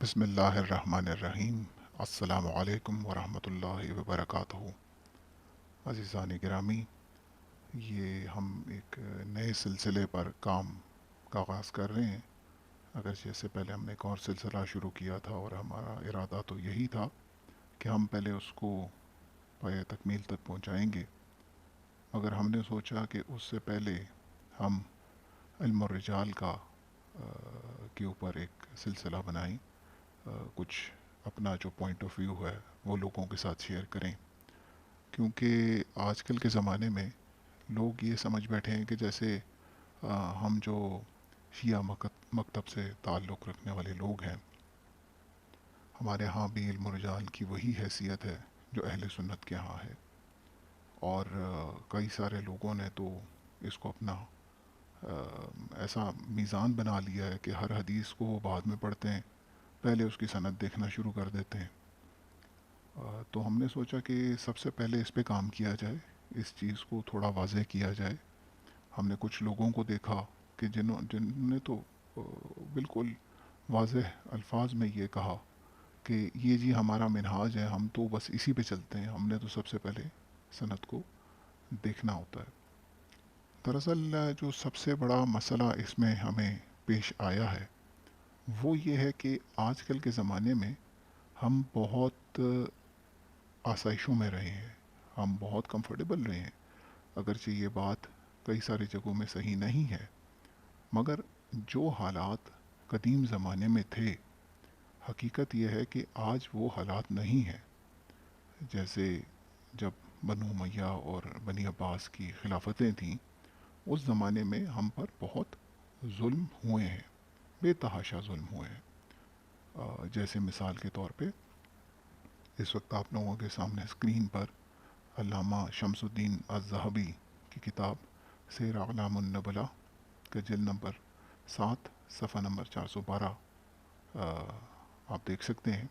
بسم اللہ الرحمن الرحیم۔ السلام علیکم ورحمۃ اللہ وبرکاتہ۔ عزیزان گرامی، یہ ہم ایک نئے سلسلے پر کام کا آغاز کر رہے ہیں۔ اگرچہ اس سے پہلے ہم نے ایک اور سلسلہ شروع کیا تھا اور ہمارا ارادہ تو یہی تھا کہ ہم پہلے اس کو پائے تکمیل تک پہنچائیں گے، مگر ہم نے سوچا کہ اس سے پہلے ہم علم الرجال کا کے اوپر ایک سلسلہ بنائیں، کچھ اپنا جو پوائنٹ آف ویو ہے وہ لوگوں کے ساتھ شیئر کریں، کیونکہ آج کل کے زمانے میں لوگ یہ سمجھ بیٹھے ہیں کہ جیسے ہم جو شیعہ مکتب سے تعلق رکھنے والے لوگ ہیں، ہمارے ہاں بھی علم و رجال کی وہی حیثیت ہے جو اہل سنت کے ہاں ہے، اور کئی سارے لوگوں نے تو اس کو اپنا ایسا میزان بنا لیا ہے کہ ہر حدیث کو وہ بعد میں پڑھتے ہیں، پہلے اس کی سند دیکھنا شروع کر دیتے ہیں۔ تو ہم نے سوچا کہ سب سے پہلے اس پہ کام کیا جائے، اس چیز کو تھوڑا واضح کیا جائے۔ ہم نے کچھ لوگوں کو دیکھا کہ جن نے تو بالکل واضح الفاظ میں یہ کہا کہ یہ جی ہمارا منہاج ہے، ہم تو بس اسی پہ چلتے ہیں، ہم نے تو سب سے پہلے سند کو دیکھنا ہوتا ہے۔ دراصل جو سب سے بڑا مسئلہ اس میں ہمیں پیش آیا ہے وہ یہ ہے کہ آج کل کے زمانے میں ہم بہت آسائشوں میں رہے ہیں، ہم بہت کمفرٹیبل رہے ہیں، اگرچہ یہ بات کئی ساری جگہوں میں صحیح نہیں ہے، مگر جو حالات قدیم زمانے میں تھے، حقیقت یہ ہے کہ آج وہ حالات نہیں ہیں۔ جیسے جب بنو امیہ اور بنی عباس کی خلافتیں تھیں، اس زمانے میں ہم پر بہت ظلم ہوئے ہیں، بے تحاشا ظلم ہوئے ہیں۔ جیسے مثال کے طور پہ اس وقت آپ لوگوں کے سامنے اسکرین پر علامہ شمس الدین الذہبی کی کتاب سیر اعلام النبلا کا جلد نمبر 7 صفحہ نمبر 412 آپ دیکھ سکتے ہیں۔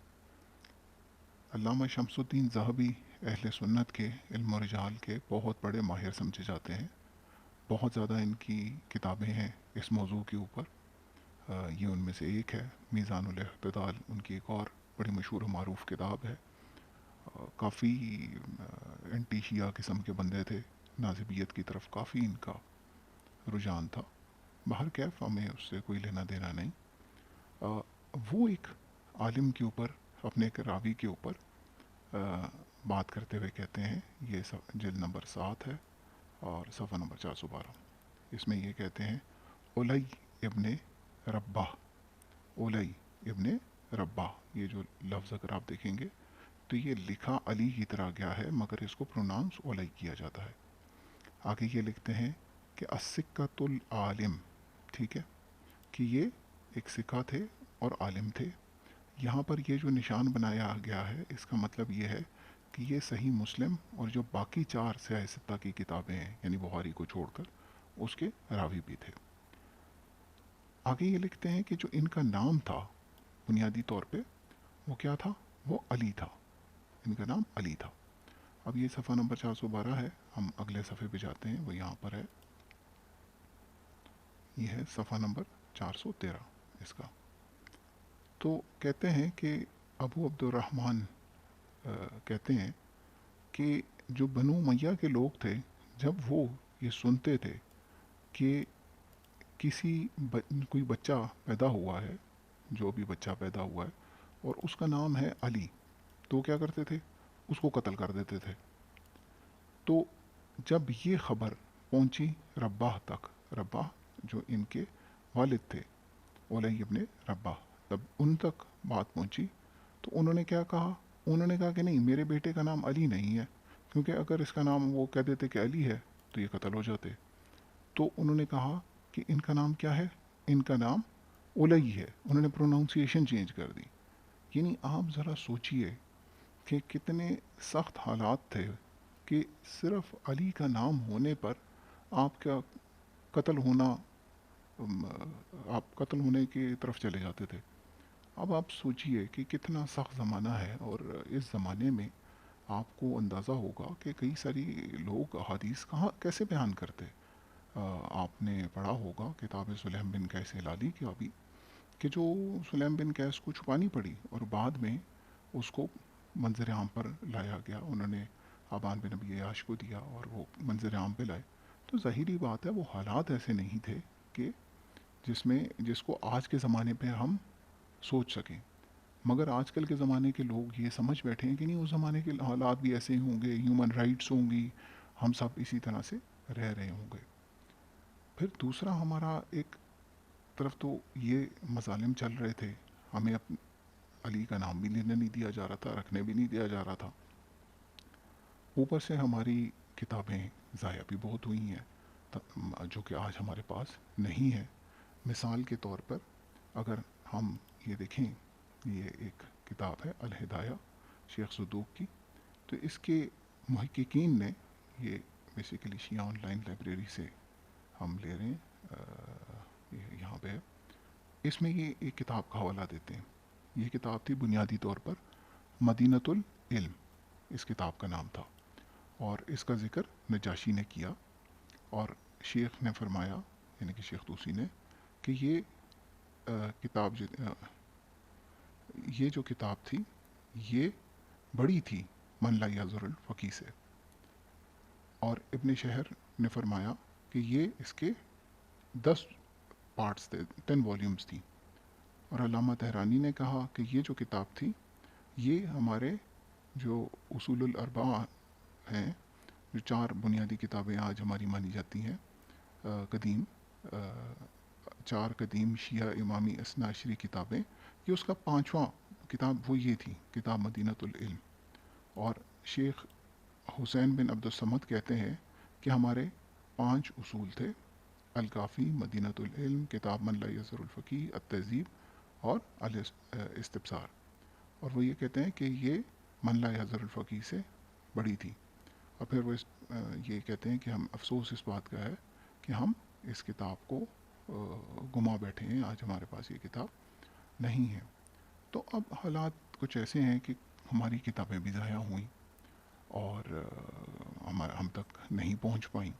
علامہ شمس الدین ذہبی اہل سنت کے علم و رجال کے بہت بڑے ماہر سمجھے جاتے ہیں، بہت زیادہ ان کی کتابیں ہیں اس موضوع کے اوپر۔ یہ ان میں سے ایک ہے، میزان الاعتدال ان کی ایک اور بڑی مشہور و معروف کتاب ہے۔ کافی اینٹی شیعہ قسم کے بندے تھے، نازبیت کی طرف کافی ان کا رجحان تھا، بہر کیف ہمیں اس سے کوئی لینا دینا نہیں۔ وہ ایک عالم کے اوپر، اپنے ایک راوی کے اوپر بات کرتے ہوئے کہتے ہیں، یہ جلد نمبر 7 ہے اور صفحہ نمبر 412، اس میں یہ کہتے ہیں: اولی ابن ربہ، اولی ابن ربہ، یہ جو لفظ اگر آپ دیکھیں گے تو یہ لکھا علی کی طرح گیا ہے، مگر اس کو پروناؤنس اولی کیا جاتا ہے۔ آگے یہ لکھتے ہیں کہ السکۃ العالم، ٹھیک ہے، کہ یہ ایک سکہ تھے اور عالم تھے۔ یہاں پر یہ جو نشان بنایا گیا ہے، اس کا مطلب یہ ہے کہ یہ صحیح مسلم اور جو باقی 4 سیاہ ستہ کی کتابیں ہیں، یعنی بخاری کو چھوڑ کر، اس کے راوی بھی تھے۔ آگے یہ لکھتے ہیں کہ جو ان کا نام تھا بنیادی طور پہ وہ کیا تھا؟ وہ علی تھا، ان کا نام علی تھا۔ اب یہ صفحہ نمبر 412 ہے، ہم اگلے صفحے پہ جاتے ہیں، وہ یہاں پر ہے، یہ ہے صفحہ نمبر 413 اس کا۔ تو کہتے ہیں کہ ابو عبد الرحمن کہتے ہیں کہ جو بنو امیہ کے لوگ تھے، جب وہ یہ سنتے تھے کہ کوئی بچہ پیدا ہوا ہے، جو بھی بچہ پیدا ہوا ہے اور اس کا نام ہے علی، تو کیا کرتے تھے؟ اس کو قتل کر دیتے تھے۔ تو جب یہ خبر پہنچی رباح تک، رباح جو ان کے والد تھے، اولی ابن رباح، تب ان تک بات پہنچی تو انہوں نے کیا کہا؟ انہوں نے کہا کہ نہیں، میرے بیٹے کا نام علی نہیں ہے، کیونکہ اگر اس کا نام وہ کہہ دیتے کہ علی ہے تو یہ قتل ہو جاتے۔ تو انہوں نے کہا کہ ان کا نام کیا ہے؟ ان کا نام اولی ہے، انہوں نے پروناؤنسیشن چینج کر دی۔ یعنی آپ ذرا سوچئے کہ کتنے سخت حالات تھے کہ صرف علی کا نام ہونے پر آپ کا قتل ہونا، آپ قتل ہونے کی طرف چلے جاتے تھے۔ اب آپ سوچئے کہ کتنا سخت زمانہ ہے، اور اس زمانے میں آپ کو اندازہ ہوگا کہ کئی ساری لوگ احادیث کہاں کیسے بیان کرتے۔ آپ نے پڑھا ہوگا کتاب سلیم بن قیس ہلالی کی ابھی، کہ جو سلیم بن قیس کو چھپانی پڑی اور بعد میں اس کو منظر عام پر لایا گیا. انہوں نے آبان بن نبی عیاش کو دیا اور وہ منظر عام پہ لائے. تو ظاہری بات ہے وہ حالات ایسے نہیں تھے کہ جس کو آج کے زمانے پہ ہم سوچ سکیں. مگر آج کل کے زمانے کے لوگ یہ سمجھ بیٹھے ہیں کہ نہیں اس زمانے کے حالات بھی ایسے ہی ہوں گے, ہیومن رائٹس ہوں گی, ہم سب اسی طرح سے رہ رہے ہوں گے. پھر دوسرا ہمارا ایک طرف تو یہ مظالم چل رہے تھے, ہمیں علی کا نام بھی لینے نہیں دیا جا رہا تھا, رکھنے بھی نہیں دیا جا رہا تھا. اوپر سے ہماری کتابیں ضائع بھی بہت ہوئی ہیں جو کہ آج ہمارے پاس نہیں ہے. مثال کے طور پر اگر ہم یہ دیکھیں, یہ ایک کتاب ہے الہدایہ شیخ صدوق کی. تو اس کے محققین نے, یہ basically Shia on line library سے ہم لے رہے ہیں, یہاں پہ اس میں یہ ایک کتاب کا حوالہ دیتے ہیں. یہ کتاب تھی بنیادی طور پر مدینۃ العلم, اس کتاب کا نام تھا, اور اس کا ذکر نجاشی نے کیا. اور شیخ نے فرمایا, یعنی کہ شیخ طوسی نے, کہ کتاب یہ جو کتاب تھی یہ بڑی تھی من لا یزر الفقی سے. اور ابن شہر نے فرمایا کہ یہ اس کے 10 پارٹس تھے, 10 والیومز تھی. اور علامہ تہرانی نے کہا کہ یہ جو کتاب تھی یہ ہمارے جو اصول الاربعہ ہیں, جو 4 بنیادی کتابیں آج ہماری مانی جاتی ہیں, قدیم 4 قدیم شیعہ امامی اثنا عشری کتابیں, یہ اس کا 5واں کتاب وہ یہ تھی, کتاب مدینۃ العلم. اور شیخ حسین بن عبد الصمد کہتے ہیں کہ ہمارے 5 اصول تھے, الکافی, مدینۃ العلم, کتاب من لا یزر الفقی, التہذیب اور الاستبصار. اور وہ یہ کہتے ہیں کہ یہ من لا یزر الفقی سے بڑی تھی. اور پھر وہ یہ کہتے ہیں کہ ہم افسوس اس بات کا ہے کہ ہم اس کتاب کو گما بیٹھے ہیں, آج ہمارے پاس یہ کتاب نہیں ہے. تو اب حالات کچھ ایسے ہیں کہ ہماری کتابیں بھی ضائع ہوئیں اور ہم تک نہیں پہنچ پائیں.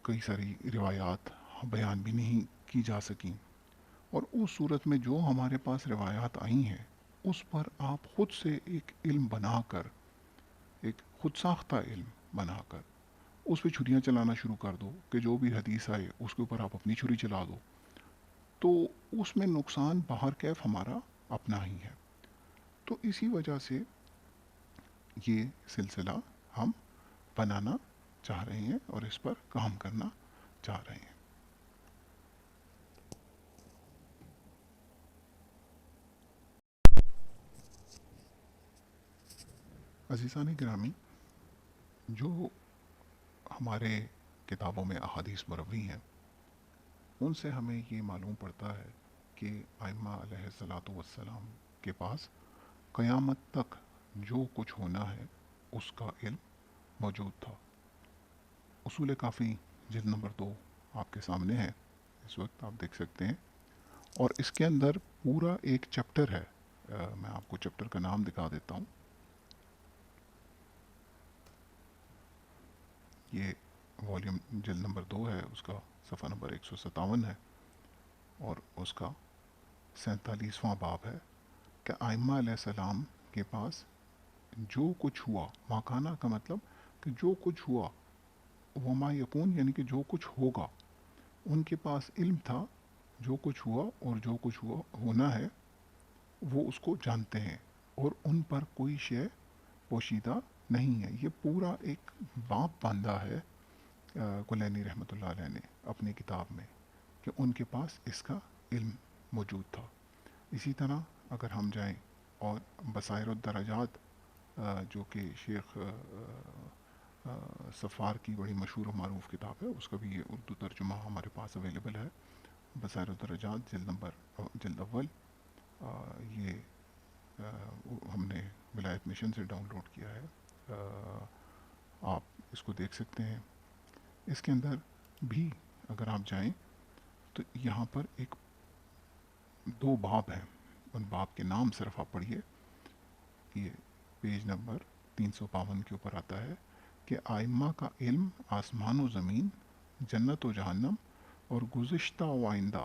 کئی ساری روایات بیان بھی نہیں کی جا سکیں. اور اس صورت میں جو ہمارے پاس روایات آئی ہیں اس پر آپ خود سے ایک علم بنا کر, ایک خود ساختہ علم بنا کر اس پہ چھریاں چلانا شروع کر دو کہ جو بھی حدیث آئے اس کے اوپر آپ اپنی چھری چلا دو, تو اس میں نقصان باہر کیف ہمارا اپنا ہی ہے. تو اسی وجہ سے یہ سلسلہ ہم بنانا چاہ رہے ہیں اور اس پر کام کرنا چاہ رہے ہیں. عزیزان گرامی, جو ہمارے کتابوں میں احادیث مروی ہیں ان سے ہمیں یہ معلوم پڑتا ہے کہ ائمہ علیہ الصلاۃ والسلام کے پاس قیامت تک جو کچھ ہونا ہے اس کا علم موجود تھا. اصول کافی جلد نمبر 2 آپ کے سامنے ہے, اس وقت آپ دیکھ سکتے ہیں. اور اس کے اندر پورا ایک چیپٹر ہے, میں آپ کو چیپٹر کا نام دکھا دیتا ہوں. یہ والیوم جلد نمبر 2 ہے, اس کا صفحہ نمبر 157 ہے, اور اس کا 47واں باب ہے کہ ائمہ علیہ السلام کے پاس جو کچھ ہوا, ماکانہ کا مطلب کہ جو کچھ ہوا, وما یکون یعنی کہ جو کچھ ہوگا, ان کے پاس علم تھا جو کچھ ہوا اور جو کچھ ہوا ہونا ہے وہ اس کو جانتے ہیں, اور ان پر کوئی شے پوشیدہ نہیں ہے. یہ پورا ایک باب باندھا ہے کلینی رحمۃ اللہ علیہ نے اپنی کتاب میں کہ ان کے پاس اس کا علم موجود تھا. اسی طرح اگر ہم جائیں اور بصائر الدرجات جو کہ شیخ صفار کی بڑی مشہور و معروف کتاب ہے, اس کا بھی یہ اردو ترجمہ ہمارے پاس اویلیبل ہے, بصائر الدرجات جلد اول. یہ ہم نے ولایت مشن سے ڈاؤن لوڈ کیا ہے, آپ اس کو دیکھ سکتے ہیں. اس کے اندر بھی اگر آپ جائیں تو یہاں پر ایک 2 باب ہیں, ان باب کے نام صرف آپ پڑھیے. یہ پیج نمبر 352 کے اوپر آتا ہے کہ ائمہ کا علم آسمان و زمین, جنت و جہنم اور گزشتہ و آئندہ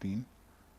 3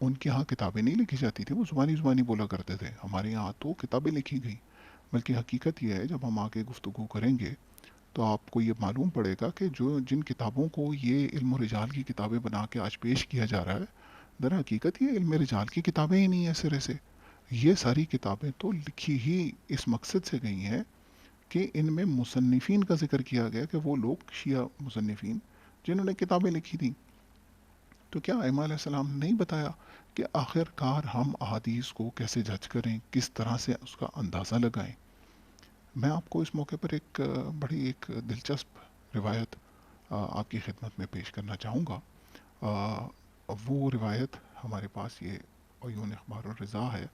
ان کے ہاں کتابیں نہیں لکھی جاتی تھی، وہ زبانی زبانی بولا کرتے تھے. ہمارے یہاں تو کتابیں لکھی گئی. بلکہ حقیقت یہ ہے، جب ہم آگے گفتگو کریں گے تو آپ کو یہ معلوم پڑے گا کہ جن کتابوں کو یہ علم و رجال کی کتابیں بنا کے آج پیش کیا جا رہا ہے، در حقیقت یہ علم رجال کی کتابیں ہی نہیں ہیں سرے سے. یہ ساری کتابیں تو لکھی ہی اس مقصد سے گئی ہیں کہ ان میں مصنفین کا ذکر کیا گیا کہ وہ لوگ شیعہ مصنفین جنہوں نے کتابیں لکھی تھیں. تو کیا ائمہ علیہ السلام نے نہیں بتایا کہ آخر کار ہم احادیث کو کیسے جج کریں، کس طرح سے اس کا اندازہ لگائیں؟ میں آپ کو اس موقع پر ایک بڑی ایک دلچسپ روایت آپ کی خدمت میں پیش کرنا چاہوں گا. وہ روایت ہمارے پاس یہ عیون اخبار الرضا ہے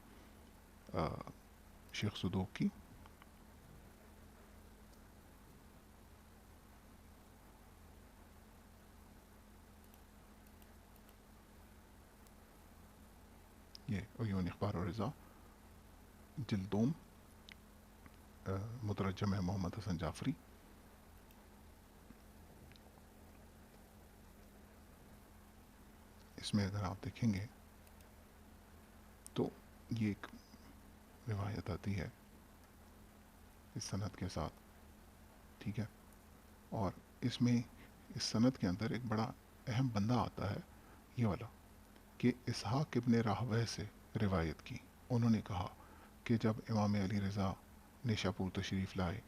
شیخ صدوق کی. یہ عیون اخبار الرضا جلدوم، مترجم ہے محمد حسن جعفری. اس میں اگر آپ دیکھیں گے تو یہ ایک روایت آتی ہے اس سند کے ساتھ، ٹھیک ہے. اور اس میں اس سند کے اندر ایک بڑا اہم بندہ آتا ہے، یہ والا، کہ اسحاق ابن راہویہ سے روایت کی. انہوں نے کہا کہ جب امام علی رضا نیشا پور تشریف لائے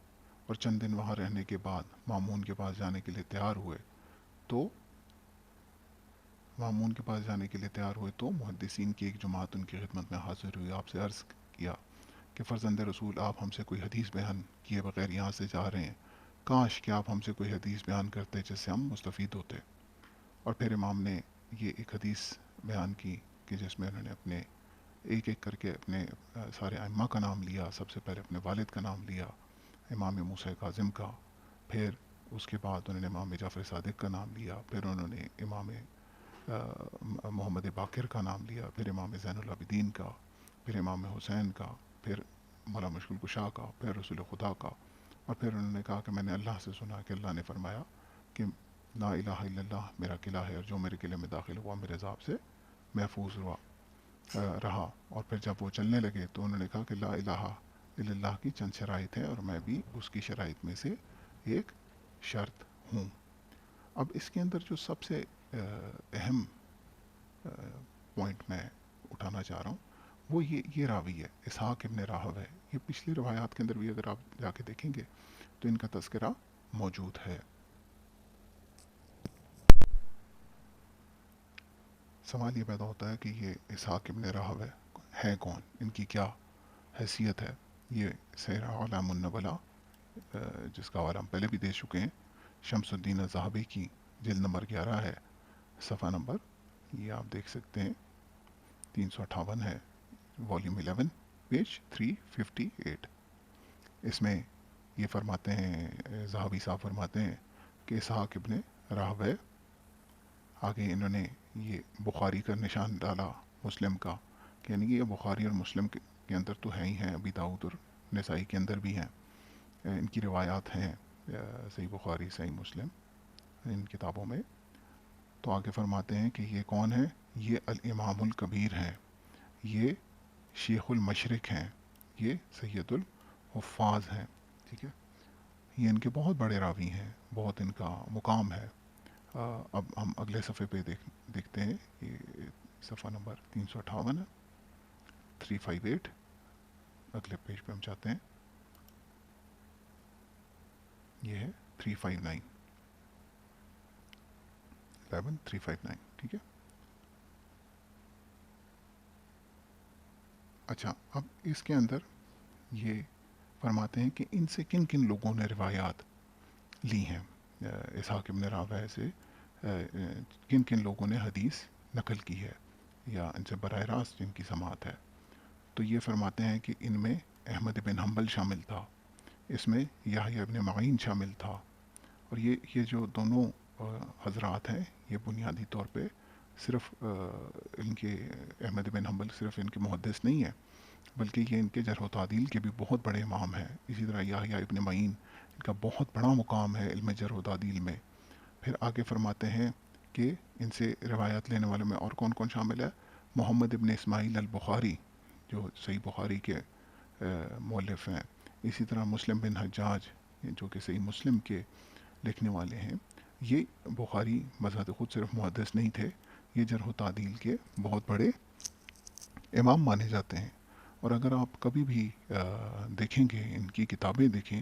اور چند دن وہاں رہنے کے بعد مامون کے پاس جانے کے لیے تیار ہوئے تو محدثین کی ایک جماعت ان کی خدمت میں حاضر ہوئی. آپ سے عرض کیا کہ فرزند رسول، آپ ہم سے کوئی حدیث بیان کیے بغیر یہاں سے جا رہے ہیں، کاش کہ آپ ہم سے کوئی حدیث بیان کرتے جس سے ہم مستفید ہوتے. اور پھر امام نے یہ ایک حدیث بیان کی کہ جس میں انہوں نے اپنے ایک ایک کر کے اپنے سارے ائمہ کا نام لیا. سب سے پہلے اپنے والد کا نام لیا، امام موسیٰ کاظم کا. پھر اس کے بعد انہوں نے امام جعفر صادق کا نام لیا. پھر انہوں نے امام محمد باقر کا نام لیا. پھر امام زین العابدین کا. پھر امام حسین کا. پھر مولا مشکل کشا کا. پھر رسول خدا کا. اور پھر انہوں نے کہا کہ میں نے اللہ سے سنا کہ اللہ نے فرمایا کہ لا الہ الا اللہ میرا قلعہ ہے، اور جو میرے قلعے میں داخل ہوا میرے عذاب سے محفوظ رہا. اور پھر جب وہ چلنے لگے تو انہوں نے کہا کہ لا الہ الا اللہ کی چند شرائط ہیں، اور میں بھی اس کی شرائط میں سے ایک شرط ہوں. اب اس کے اندر جو سب سے اہم پوائنٹ میں اٹھانا چاہ رہا ہوں وہ یہ راوی ہے، اسحاق ابن راہویہ ہے. یہ پچھلی روایات کے اندر بھی اگر آپ جا کے دیکھیں گے تو ان کا تذکرہ موجود ہے. سوال یہ پیدا ہوتا ہے کہ یہ اسحاق ابن راہویہ ہے کون، ان کی کیا حیثیت ہے. یہ سیر اعلام النبلا، جس کا حوالہ ہم پہلے بھی دے چکے ہیں، شمس الدین الذہبی کی جلد نمبر 11 ہے، صفحہ نمبر یہ آپ دیکھ سکتے ہیں 358 ہے، والیوم 11 پیج 358. اس میں یہ فرماتے ہیں، ذہبی صاحب فرماتے ہیں کہ اسحاق ابن راہویہ، آگے انہوں نے یہ بخاری کا نشان ڈالا، مسلم کا، یعنی کہ یہ بخاری اور مسلم کے اندر تو ہیں ہی ہیں، ابی داؤد اور نسائی کے اندر بھی ہیں، ان کی روایات ہیں صحیح بخاری صحیح مسلم ان کتابوں میں. تو آگے فرماتے ہیں کہ یہ کون ہے، یہ الامام الکبیر ہیں، یہ شیخ المشرق ہیں، یہ سید الحفاظ ہیں. ٹھیک ہے، یہ ان کے بہت بڑے راوی ہیں، بہت ان کا مقام ہے. اب ہم اگلے صفحے پہ دیکھتے ہیں، یہ صفحہ نمبر 358 ہے، 358. اگلے پیج پہ ہم چاہتے ہیں، یہ ہے 359، 11359. ٹھیک ہے. اچھا، اب اس کے اندر یہ فرماتے ہیں کہ ان سے کن کن لوگوں نے روایات لی ہیں، اسحاق ابن راہویہ سے کن کن لوگوں نے حدیث نقل کی ہے یا ان سے براہ راست جن کی سماعت ہے. تو یہ فرماتے ہیں کہ ان میں احمد بن حنبل شامل تھا، اس میں یحییٰ ابن معین شامل تھا. اور یہ جو دونوں حضرات ہیں، یہ بنیادی طور پہ صرف ان کے احمد بن حنبل صرف ان کے محدث نہیں ہیں، بلکہ یہ ان کے جرح و تعدیل کے بھی بہت بڑے امام ہیں. اسی طرح یحییٰ ابن معین، ان کا بہت بڑا مقام ہے علم جرح و تعدیل میں. پھر آگے فرماتے ہیں کہ ان سے روایت لینے والوں میں اور کون کون شامل ہے، محمد ابن اسماعیل البخاری جو صحیح بخاری کے مؤلف ہیں، اسی طرح مسلم بن حجاج جو کہ صحیح مسلم کے لکھنے والے ہیں، یہ بخاری بذات خود صرف محدث نہیں تھے، یہ جرح و تعدیل کے بہت بڑے امام مانے جاتے ہیں۔ اور اگر آپ کبھی بھی دیکھیں گے، ان کی کتابیں دیکھیں،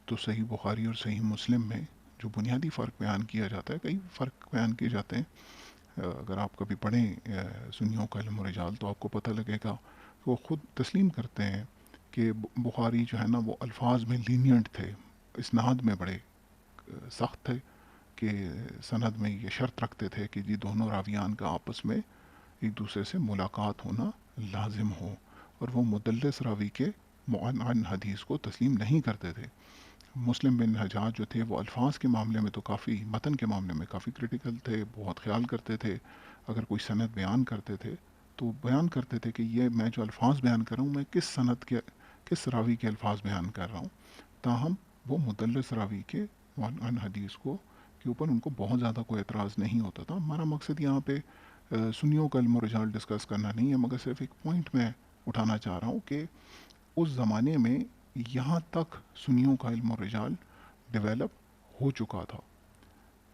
تو صحیح بخاری اور صحیح مسلم میں جو بنیادی فرق بیان کیا جاتا ہے، کئی فرق بیان کیے جاتے ہیں، اگر آپ کبھی پڑھیں سنیوں کا علم و رجال تو آپ کو پتہ لگے گا کہ وہ خود تسلیم کرتے ہیں کہ بخاری جو ہے نا وہ الفاظ میں لینینٹ تھے، اسناد میں بڑے سخت تھے، کہ سند میں یہ شرط رکھتے تھے کہ جی دونوں راویان کا آپس میں ایک دوسرے سے ملاقات ہونا لازم ہو، اور وہ مدلس راوی کے معنعن حدیث کو تسلیم نہیں کرتے تھے۔ مسلم بن حجاج جو تھے وہ الفاظ کے معاملے میں تو کافی، متن کے معاملے میں کافی کریٹیکل تھے، بہت خیال کرتے تھے، اگر کوئی سند بیان کرتے تھے تو بیان کرتے تھے کہ یہ میں جو الفاظ بیان کر رہا ہوں میں کس سند کے، کس راوی کے الفاظ بیان کر رہا ہوں، تاہم وہ مدلس راوی کے معنعن حدیث کو کے اوپر ان کو بہت زیادہ کوئی اعتراض نہیں ہوتا تھا۔ ہمارا مقصد یہاں پہ سنیوں کا علم و رجال ڈسکس کرنا نہیں ہے، مگر صرف ایک پوائنٹ میں اٹھانا چاہ رہا ہوں کہ اس زمانے میں یہاں تک سنیوں کا علم و رجال ڈیولپ ہو چکا تھا۔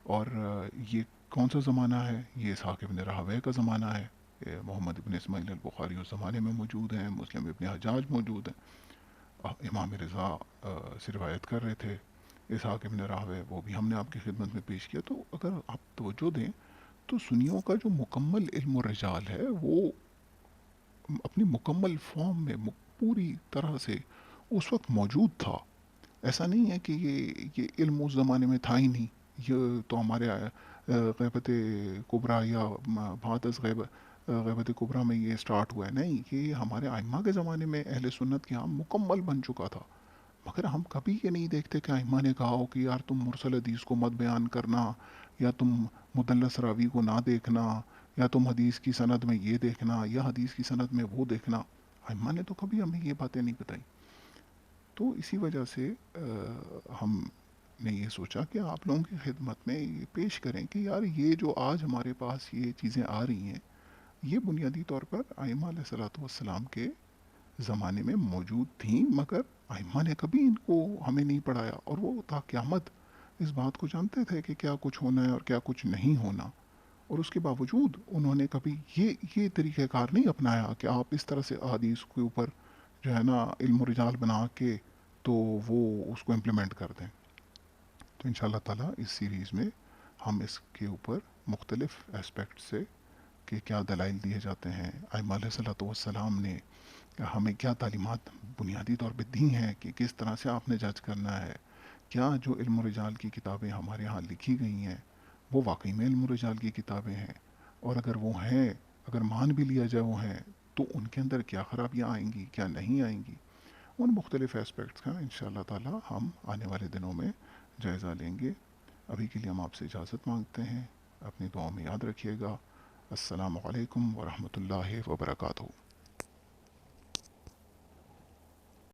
اور یہ کون سا زمانہ ہے؟ یہ اسحاق ابن راہویہ کا زمانہ ہے۔ محمد ابن اسماعیل البخاری اس زمانے میں موجود ہیں، مسلم ابن حجاج موجود ہیں، امام رضا سے روایت کر رہے تھے، اسحاق ابن راہویہ وہ بھی ہم نے آپ کی خدمت میں پیش کیا۔ تو اگر آپ توجہ دیں تو سنیوں کا جو مکمل علم و رجال ہے وہ اپنی مکمل فارم میں پوری طرح سے اس وقت موجود تھا۔ ایسا نہیں ہے کہ یہ علم اس زمانے میں تھا ہی نہیں، یہ تو ہمارے غیبت کبریٰ یا بعد از غیبت کبریٰ میں یہ سٹارٹ ہوا ہے، نہیں، یہ ہمارے ائمہ کے زمانے میں اہل سنت کے ہاں مکمل بن چکا تھا، مگر ہم کبھی یہ نہیں دیکھتے کہ ائمہ نے کہا ہو کہ یار تم مرسل حدیث کو مت بیان کرنا، یا تم مدلس راوی کو نہ دیکھنا، یا تم حدیث کی سند میں یہ دیکھنا یا حدیث کی سند میں وہ دیکھنا۔ ائمہ نے تو کبھی ہمیں یہ باتیں نہیں بتائی۔ تو اسی وجہ سے ہم نے یہ سوچا کہ آپ لوگوں کی خدمت میں یہ پیش کریں کہ یار یہ جو آج ہمارے پاس یہ چیزیں آ رہی ہیں، یہ بنیادی طور پر ائمہ علیہ الصلوۃ والسلام کے زمانے میں موجود تھیں، مگر ائمہ نے کبھی ان کو ہمیں نہیں پڑھایا، اور وہ تا قیامت اس بات کو جانتے تھے کہ کیا کچھ ہونا ہے اور کیا کچھ نہیں ہونا، اور اس کے باوجود انہوں نے کبھی یہ طریقہ کار نہیں اپنایا کہ آپ اس طرح سے احادیث کے اوپر جو ہے نا علم و رجال بنا کے تو وہ اس کو امپلیمنٹ کر دیں۔ تو انشاءاللہ تعالیٰ اس سیریز میں ہم اس کے اوپر مختلف اسپیکٹ سے کہ کیا دلائل دیے جاتے ہیں، ائمہ علیہ الصلوۃ والسلام نے ہمیں کیا تعلیمات بنیادی طور پہ دی ہیں کہ کس طرح سے آپ نے جج کرنا ہے، کیا جو علم و رجال کی کتابیں ہمارے ہاں لکھی گئی ہیں وہ واقعی میں علم و رجال کی کتابیں ہیں، اور اگر وہ ہیں، اگر مان بھی لیا جائے وہ ہیں، تو ان کے اندر کیا خرابیاں آئیں گی، کیا نہیں آئیں گی۔ ان مختلف اسپیکٹس کا انشاءاللہ تعالی ہم آنے والے دنوں میں جائزہ لیں گے۔ ابھی کے لیے ہم آپ سے اجازت مانگتے ہیں، اپنی دعاؤں میں یاد رکھیے گا۔ السلام علیکم ورحمۃ اللہ وبرکاتہ۔